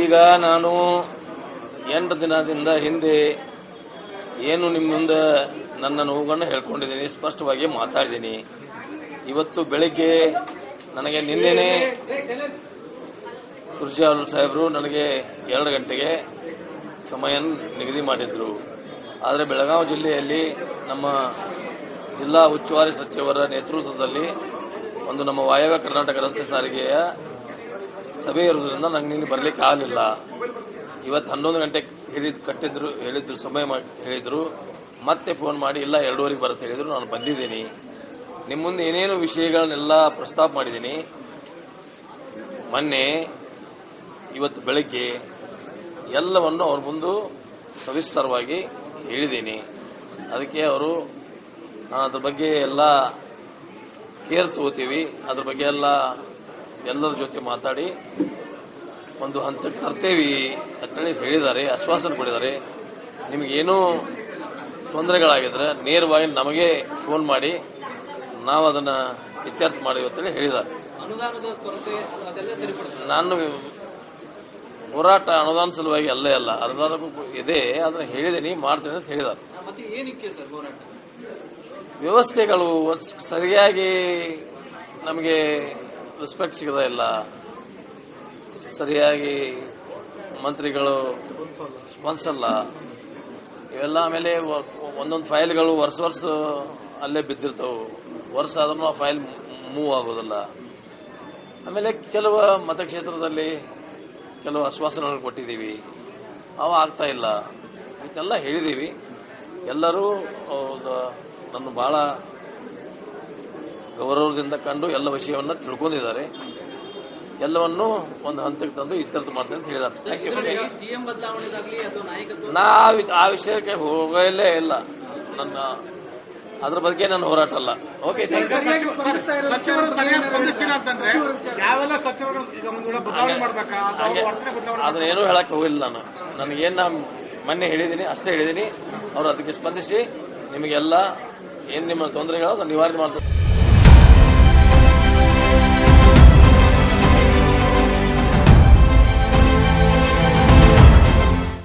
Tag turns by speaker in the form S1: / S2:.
S1: ಈಗ ನಾನು 8 ದಿನದಿಂದ ಹಿಂದೆ ಏನು ನಿಮ್ಮ ಮುಂದೆ ನನ್ನ ನೋವನ್ನು ಹೇಳ್ಕೊಂಡಿದ್ದೀನಿ, ಸ್ಪಷ್ಟವಾಗಿ ಮಾತಾಡಿದ್ದೀನಿ. ಇವತ್ತು ಬೆಳಿಗ್ಗೆ ನನಗೆ ನಿನ್ನೆನೇ ಸುರ್ಜೇವಾಲ ಸಾಹೇಬರು ನನಗೆ 2 ಗಂಟೆಗೆ ಸಮಯ ನಿಗದಿ ಮಾಡಿದ್ರು. ಆದರೆ ಬೆಳಗಾವಿ ಜಿಲ್ಲೆಯಲ್ಲಿ ನಮ್ಮ ಜಿಲ್ಲಾ ಉಸ್ತುವಾರಿ ಸಚಿವರ ನೇತೃತ್ವದಲ್ಲಿ ಒಂದು ನಮ್ಮ ವಾಯವ್ಯ ಕರ್ನಾಟಕ ರಸ್ತೆ ಸಾರಿಗೆಯ ಸಭೆ ಇರುವುದರಿಂದ ನಂಗೆ ನಿನ್ನೆ ಬರಲಿಕ್ಕೆ ಆಗಲಿಲ್ಲ. ಇವತ್ತು 11 ಗಂಟೆ ಹೇಳಿದ್ರು ಸಮಯ ಹೇಳಿದ್ರು. ಮತ್ತೆ ಫೋನ್ ಮಾಡಿ ಇಲ್ಲ 2:15 ಬರುತ್ತೆ ಹೇಳಿದ್ರು. ನಾನು ಬಂದಿದ್ದೀನಿ. ನಿಮ್ಮ ಮುಂದೆ ಏನೇನು ವಿಷಯಗಳನ್ನೆಲ್ಲ ಪ್ರಸ್ತಾಪ ಮಾಡಿದ್ದೀನಿ. ಮೊನ್ನೆ ಇವತ್ತು ಬೆಳಗ್ಗೆ ಎಲ್ಲವನ್ನು ಅವ್ರ ಮುಂದೆ ಸವಿಸ್ತರವಾಗಿ ಹೇಳಿದ್ದೀನಿ. ಅದಕ್ಕೆ ಅವರು ನಾನು ಅದ್ರ ಬಗ್ಗೆ ಎಲ್ಲ ಕೇರ್ ತಗೋತೀವಿ, ಅದ್ರ ಬಗ್ಗೆ ಎಲ್ಲರ ಜೊತೆ ಮಾತಾಡಿ ಒಂದು ಹಂತಕ್ಕೆ ತರ್ತೇವೆ ಅಂತೇಳಿ ಹೇಳಿದ್ದಾರೆ, ಆಶ್ವಾಸನೆ ಕೊಟ್ಟಿದ್ದಾರೆ. ನಿಮಗೇನೂ ತೊಂದರೆಗಳಾಗಿದ್ರೆ ನೇರವಾಗಿ ನಮಗೆ ಫೋನ್ ಮಾಡಿ ನಾವು ಅದನ್ನು ಇತ್ಯರ್ಥ ಮಾಡಿವಿ ಅಂತೇಳಿ ಹೇಳಿದ್ದಾರೆ. ನಾನು ಹೋರಾಟ ಅನುದಾನ ಸಲುವಾಗಿ ಅಲ್ಲೇ ಅಲ್ಲ, ಅನುದಾನ ಇದೆ, ಅದನ್ನು ಹೇಳಿದ್ದೀನಿ, ಮಾಡ್ತೀನಿ ಅಂತ ಹೇಳಿದ್ದಾರೆ. ವ್ಯವಸ್ಥೆಗಳು ಸರಿಯಾಗಿ ನಮಗೆ ರೆಸ್ಪೆಕ್ಟ್ ಸಿಗದ ಇಲ್ಲ, ಸರಿಯಾಗಿ ಮಂತ್ರಿಗಳು ಸ್ಪಂದಿಸಲ್ಲ ಇವೆಲ್ಲ. ಆಮೇಲೆ ಒಂದೊಂದು ಫೈಲ್ಗಳು ವರ್ಷ ಅಲ್ಲೇ ಬಿದ್ದಿರ್ತವೆ, ವರ್ಷ ಆದ್ರೂ ಆ ಫೈಲ್ ಮೂವ್ ಆಗೋದಿಲ್ಲ. ಆಮೇಲೆ ಕೆಲವು ಮತಕ್ಷೇತ್ರದಲ್ಲಿ ಕೆಲವು ಆಶ್ವಾಸನೆಗಳು ಕೊಟ್ಟಿದ್ದೀವಿ, ಅವು ಆಗ್ತಾ ಇಲ್ಲ. ಇದನ್ನೆಲ್ಲ ಹೇಳಿದ್ದೀವಿ. ಎಲ್ಲರೂ ನನ್ನ ಬಹಳ ಗೌರವದಿಂದ ಕಂಡು ಎಲ್ಲ ವಿಷಯವನ್ನು ತಿಳ್ಕೊಂಡಿದ್ದಾರೆ. ಎಲ್ಲವನ್ನು ಒಂದು ಹಂತಕ್ಕೆ ತಂದು ಇತ್ಯರ್ಥ ಮಾಡ್ತೇನೆ ಅಂತ ಹೇಳಿದ್ದಾರೆ. ನಾ ಆ ವಿಷಯಕ್ಕೆ ಹೋಗಲೇ ಇಲ್ಲ. ನನ್ನ ಅದ್ರ ಬಗ್ಗೆ ನನ್ನ ಹೋರಾಟ ಅಲ್ಲ. ಓಕೆ, ಅದನ್ನೇನು ಹೇಳಕ್ಕೆ ಹೋಗಿಲ್ಲ ನಾನು. ನನಗೇನು ಮೊನ್ನೆ ಹೇಳಿದ್ದೀನಿ ಅಷ್ಟೇ ಹೇಳಿದ್ದೀನಿ. ಅವರು ಅದಕ್ಕೆ ಸ್ಪಂದಿಸಿ ನಿಮಗೆಲ್ಲ ಏನು ನಿಮ್ಮ ತೊಂದರೆಗಳು ನಿವಾರಣೆ ಮಾಡ್ತಾರೆ.